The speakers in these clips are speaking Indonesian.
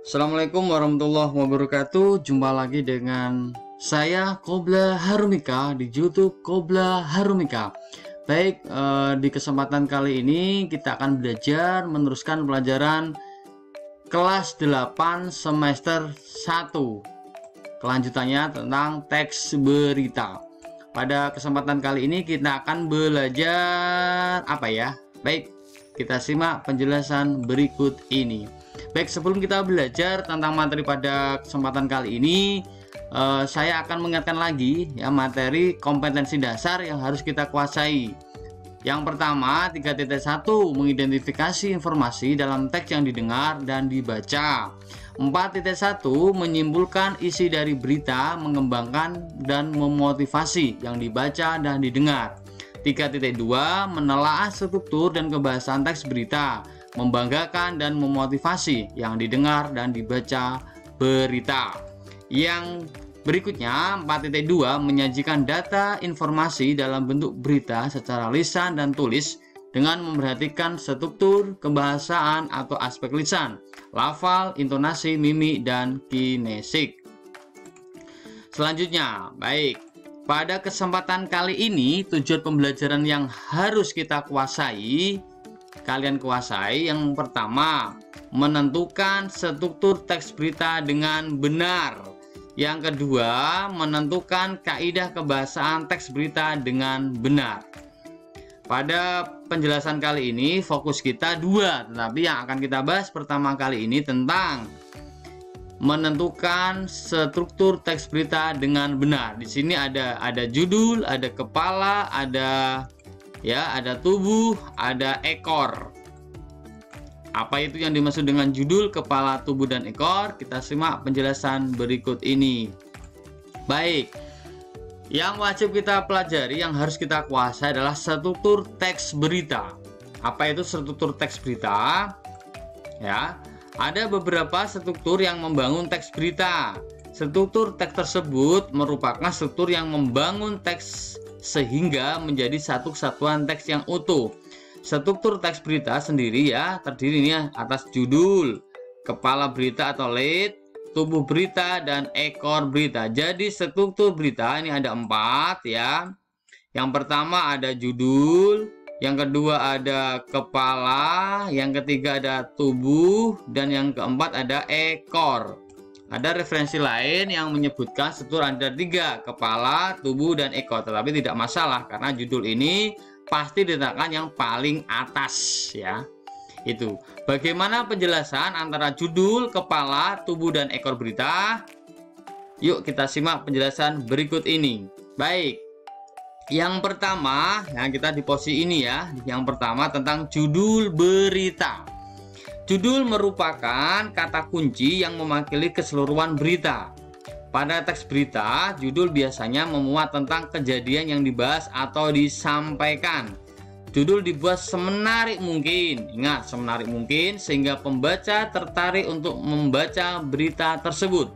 Assalamualaikum warahmatullahi wabarakatuh. Jumpa lagi dengan saya Qobla Harumika di YouTube Qobla Harumika. Baik, di kesempatan kali ini kita akan belajar meneruskan pelajaran kelas 8 semester 1. Kelanjutannya tentang teks berita. Pada kesempatan kali ini kita akan belajar apa ya? Baik, kita simak penjelasan berikut ini. Baik, sebelum kita belajar tentang materi pada kesempatan kali ini, saya akan mengingatkan lagi ya materi kompetensi dasar yang harus kita kuasai. Yang pertama, 3.1 mengidentifikasi informasi dalam teks yang didengar dan dibaca. 4.1 menyimpulkan isi dari berita, mengembangkan dan memotivasi yang dibaca dan didengar. 3.2 menelaah struktur dan kebahasaan teks berita, membanggakan dan memotivasi yang didengar dan dibaca berita. Yang berikutnya 4.2 menyajikan data informasi dalam bentuk berita secara lisan dan tulis dengan memperhatikan struktur, kebahasaan atau aspek lisan, lafal, intonasi, mimik, dan kinesik. Selanjutnya, baik, pada kesempatan kali ini tujuan pembelajaran yang harus kita kuasai, kalian kuasai. Yang pertama, menentukan struktur teks berita dengan benar. Yang kedua, menentukan kaidah kebahasaan teks berita dengan benar. Pada penjelasan kali ini fokus kita dua, tetapi yang akan kita bahas pertama kali ini tentang menentukan struktur teks berita dengan benar. Di sini ada judul, ada kepala, ada tubuh, ada ekor. Apa itu yang dimaksud dengan judul, kepala, tubuh, dan ekor? Kita simak penjelasan berikut ini. Baik, yang wajib kita pelajari, yang harus kita kuasai adalah struktur teks berita. Apa itu struktur teks berita? Ya, ada beberapa struktur yang membangun teks berita. Struktur teks tersebut merupakan struktur yang membangun teks sehingga menjadi satu kesatuan teks yang utuh. Struktur teks berita sendiri ya terdiri nih atas judul, kepala berita atau lead, tubuh berita, dan ekor berita. Jadi struktur berita ini ada 4 ya. Yang pertama ada judul, yang kedua ada kepala, yang ketiga ada tubuh, dan yang keempat ada ekor. Ada referensi lain yang menyebutkan struktur ada 3, kepala, tubuh, dan ekor. Tetapi tidak masalah karena judul ini pasti diletakkan yang paling atas ya. Itu. Bagaimana penjelasan antara judul, kepala, tubuh, dan ekor berita? Yuk kita simak penjelasan berikut ini. Baik. Yang pertama, yang kita di posisi ini ya. Yang pertama tentang judul berita. Judul merupakan kata kunci yang mewakili keseluruhan berita. Pada teks berita, judul biasanya memuat tentang kejadian yang dibahas atau disampaikan. Judul dibuat semenarik mungkin, ingat semenarik mungkin, sehingga pembaca tertarik untuk membaca berita tersebut.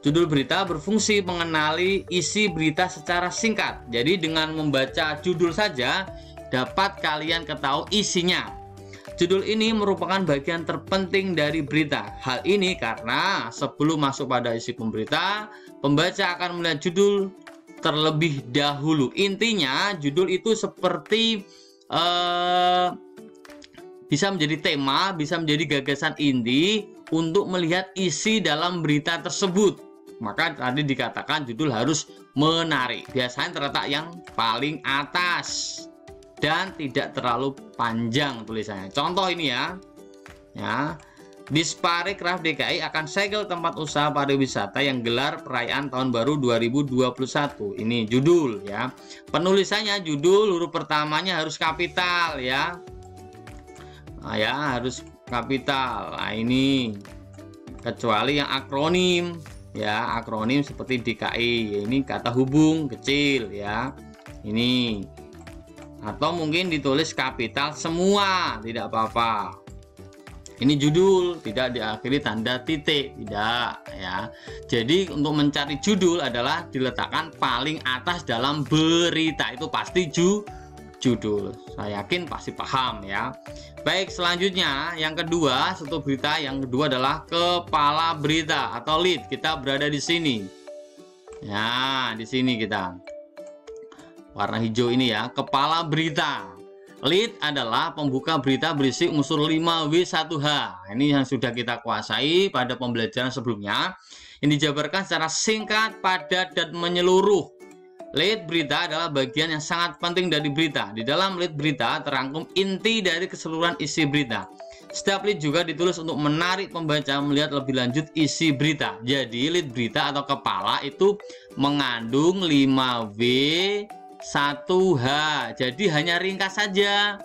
Judul berita berfungsi mengenali isi berita secara singkat. Jadi dengan membaca judul saja dapat kalian ketahui isinya. Judul ini merupakan bagian terpenting dari berita. Hal ini karena sebelum masuk pada isi pemberita, pembaca akan melihat judul terlebih dahulu. Intinya judul itu seperti bisa menjadi tema, bisa menjadi gagasan inti untuk melihat isi dalam berita tersebut. Maka tadi dikatakan judul harus menarik. Biasanya terletak yang paling atas dan tidak terlalu panjang tulisannya. Contoh ini ya. Disparekraf DKI akan segel tempat usaha pariwisata yang gelar perayaan tahun baru 2021. Ini judul ya. Penulisannya judul huruf pertamanya harus kapital ya. Nah, ya harus kapital. Nah, ini kecuali yang akronim ya, akronim seperti DKI. Ini kata hubung kecil ya. Ini atau mungkin ditulis kapital semua, tidak apa-apa. Ini judul, tidak diakhiri tanda titik, tidak ya. Jadi untuk mencari judul adalah diletakkan paling atas dalam berita. Itu pasti judul. Saya yakin pasti paham ya. Baik, selanjutnya yang kedua, struktur berita yang kedua adalah kepala berita atau lead. Kita berada di sini. Ya, di sini kita. Warna hijau ini ya, kepala berita. Lead adalah pembuka berita berisi unsur 5W1H. Ini yang sudah kita kuasai pada pembelajaran sebelumnya. Ini dijabarkan secara singkat, padat, dan menyeluruh. Lead berita adalah bagian yang sangat penting dari berita. Di dalam lead berita terangkum inti dari keseluruhan isi berita. Setiap lead juga ditulis untuk menarik pembaca melihat lebih lanjut isi berita. Jadi lead berita atau kepala itu mengandung 5W1H. Jadi hanya ringkas saja.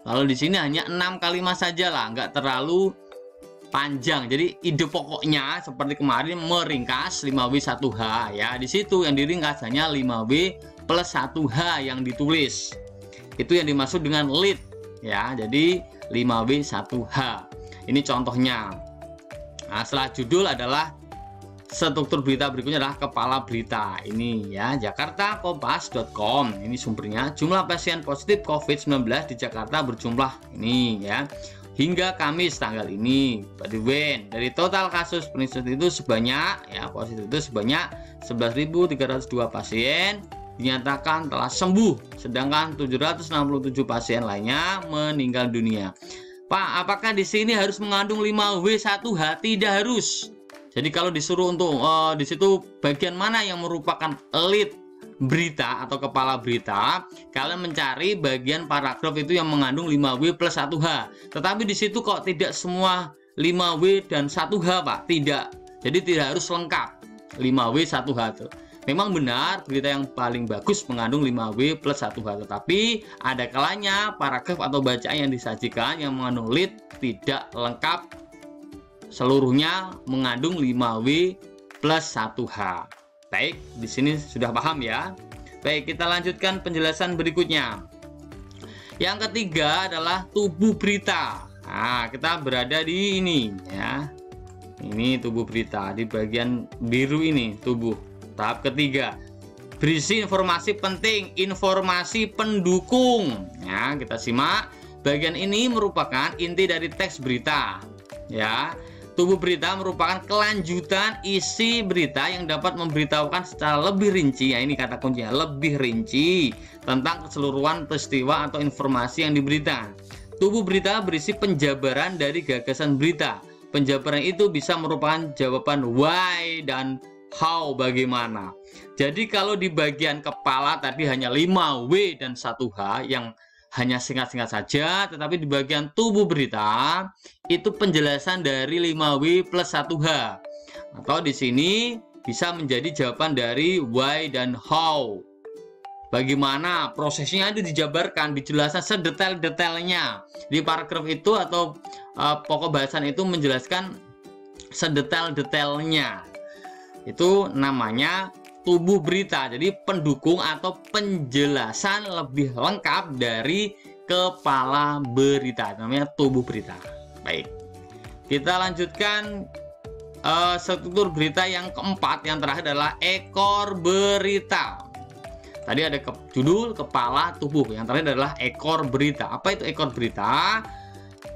Kalau di sini hanya 6 kalimat saja lah, nggak terlalu panjang. Jadi ide pokoknya seperti kemarin meringkas 5W1H ya. Di situ yang diringkas hanya 5W+1H yang ditulis. Itu yang dimaksud dengan lead ya. Jadi 5W1H. Ini contohnya. Nah, setelah judul adalah struktur berita berikutnya adalah kepala berita. Ini ya, jakartakompas.com. Ini sumbernya. Jumlah pasien positif COVID-19 di Jakarta berjumlah ini ya. Hingga Kamis tanggal ini. Dari total kasus positif itu sebanyak ya, positif itu sebanyak 11.302 pasien dinyatakan telah sembuh, sedangkan 767 pasien lainnya meninggal dunia. Pak, apakah di sini harus mengandung 5W1H? Tidak harus. Jadi kalau disuruh untuk di situ bagian mana yang merupakan lead berita atau kepala berita, kalian mencari bagian paragraf itu yang mengandung 5W+1H. Tetapi di situ kok tidak semua 5W dan 1H, Pak? Tidak. Jadi tidak harus lengkap 5W1H itu. Memang benar berita yang paling bagus mengandung 5W+1H, tetapi ada kalanya paragraf atau bacaan yang disajikan yang mengandung lead tidak lengkap seluruhnya mengandung 5W+1H. Baik, di sini sudah paham ya. Baik, kita lanjutkan penjelasan berikutnya. Yang ketiga adalah tubuh berita. Nah, kita berada di ini ya. Ini tubuh berita di bagian biru ini, tubuh. Tahap ketiga, berisi informasi penting, informasi pendukung. Ya, kita simak. Bagian ini merupakan inti dari teks berita. Ya, tubuh berita merupakan kelanjutan isi berita yang dapat memberitahukan secara lebih rinci. Ya, ini kata kuncinya, lebih rinci tentang keseluruhan peristiwa atau informasi yang diberitakan. Tubuh berita berisi penjabaran dari gagasan berita. Penjabaran itu bisa merupakan jawaban why dan how, bagaimana. Jadi kalau di bagian kepala tadi hanya 5W dan 1H yang hanya singkat-singkat saja, tetapi di bagian tubuh berita itu penjelasan dari 5W+1H. Atau di sini bisa menjadi jawaban dari why dan how. Bagaimana prosesnya itu dijabarkan, dijelaskan sedetail-detailnya. Di paragraf itu atau pokok bahasan itu menjelaskan sedetail-detailnya. Itu namanya tubuh berita. Jadi pendukung atau penjelasan lebih lengkap dari kepala berita, namanya tubuh berita. Baik, kita lanjutkan struktur berita yang keempat, yang terakhir adalah ekor berita. Tadi ada judul, kepala, tubuh. Yang terakhir adalah ekor berita. Apa itu ekor berita?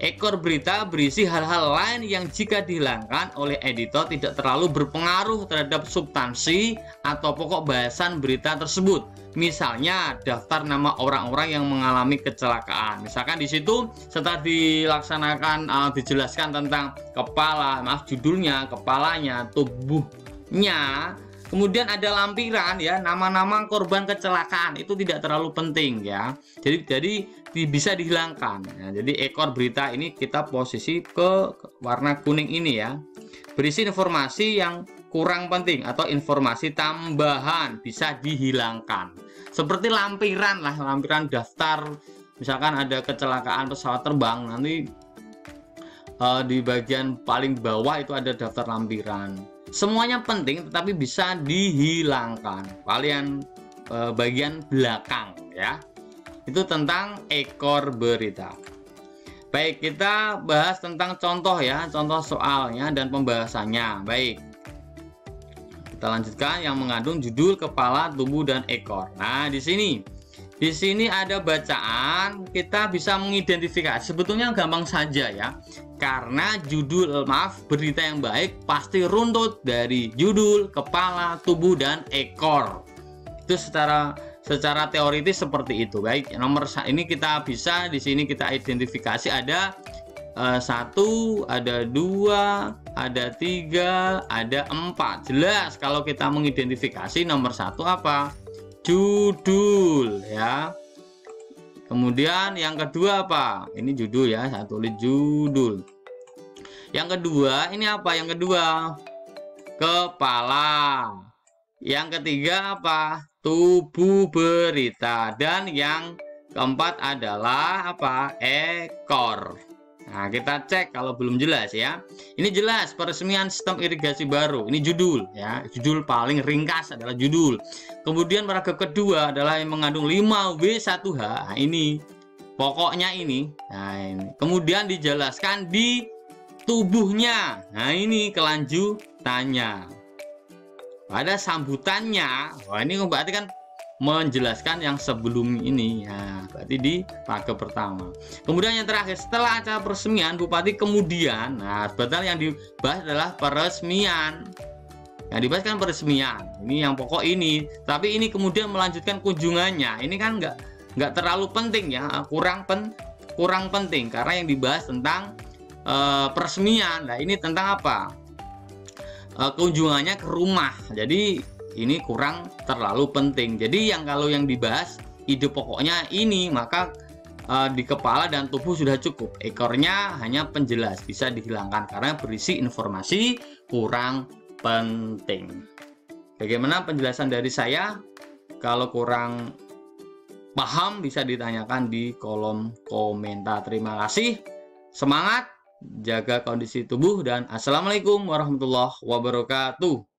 Ekor berita berisi hal-hal lain yang jika dihilangkan oleh editor tidak terlalu berpengaruh terhadap substansi atau pokok bahasan berita tersebut. Misalnya daftar nama orang-orang yang mengalami kecelakaan. Misalkan di situ setelah dilaksanakan dijelaskan tentang kepala, judulnya, kepalanya, tubuhnya, kemudian ada lampiran ya, nama-nama korban kecelakaan, itu tidak terlalu penting ya. Jadi bisa dihilangkan. Nah, jadi ekor berita ini kita posisi ke warna kuning ini ya. Berisi informasi yang kurang penting atau informasi tambahan, bisa dihilangkan. Seperti lampiran lah, lampiran daftar. Misalkan ada kecelakaan pesawat terbang, nanti di bagian paling bawah itu ada daftar lampiran. Semuanya penting tetapi bisa dihilangkan. Bagian belakang ya. Itu tentang ekor berita. Baik, kita bahas tentang contoh ya, contoh soalnya dan pembahasannya. Baik, kita lanjutkan yang mengandung judul, kepala, tubuh, dan ekor. Nah, di sini Di sini ada bacaan, kita bisa mengidentifikasi. Sebetulnya gampang saja ya. Karena judul, maaf, berita yang baik pasti runtut dari judul, kepala, tubuh, dan ekor. Itu secara teoritis seperti itu. Baik, nomor ini kita bisa di sini kita identifikasi ada 1, ada 2, ada 3, ada 4. Jelas kalau kita mengidentifikasi nomor 1 apa? Judul ya. Kemudian yang kedua apa? Ini judul ya, saya tulis judul. Yang kedua ini apa? Yang kedua kepala. Yang ketiga apa? Tubuh berita. Dan yang keempat adalah apa? Ekor. Nah, kita cek kalau belum jelas ya. Ini jelas peresmian sistem irigasi baru. Ini judul ya. Judul paling ringkas adalah judul. Kemudian paragraf kedua adalah yang mengandung 5W1H. Nah, ini pokoknya ini. Nah, ini. Kemudian dijelaskan di tubuhnya. Nah, ini kelanjutannya. Pada sambutannya, wah ini berarti kan menjelaskan yang sebelum ini ya, berarti di paragraf pertama. Kemudian yang terakhir, setelah acara peresmian bupati kemudian, nah betul yang dibahas adalah peresmian. Yang dibahas kan peresmian, ini yang pokok ini. Tapi ini kemudian melanjutkan kunjungannya, ini kan nggak terlalu penting ya, kurang penting karena yang dibahas tentang peresmian. Nah ini tentang apa? Kunjungannya ke rumah. Jadi ini kurang terlalu penting. Jadi kalau yang dibahas ide pokoknya ini, maka di kepala dan tubuh sudah cukup. Ekornya hanya penjelas, bisa dihilangkan karena berisi informasi kurang penting. Bagaimana penjelasan dari saya? Kalau kurang paham bisa ditanyakan di kolom komentar. Terima kasih. Semangat, jaga kondisi tubuh, dan assalamualaikum warahmatullahi wabarakatuh.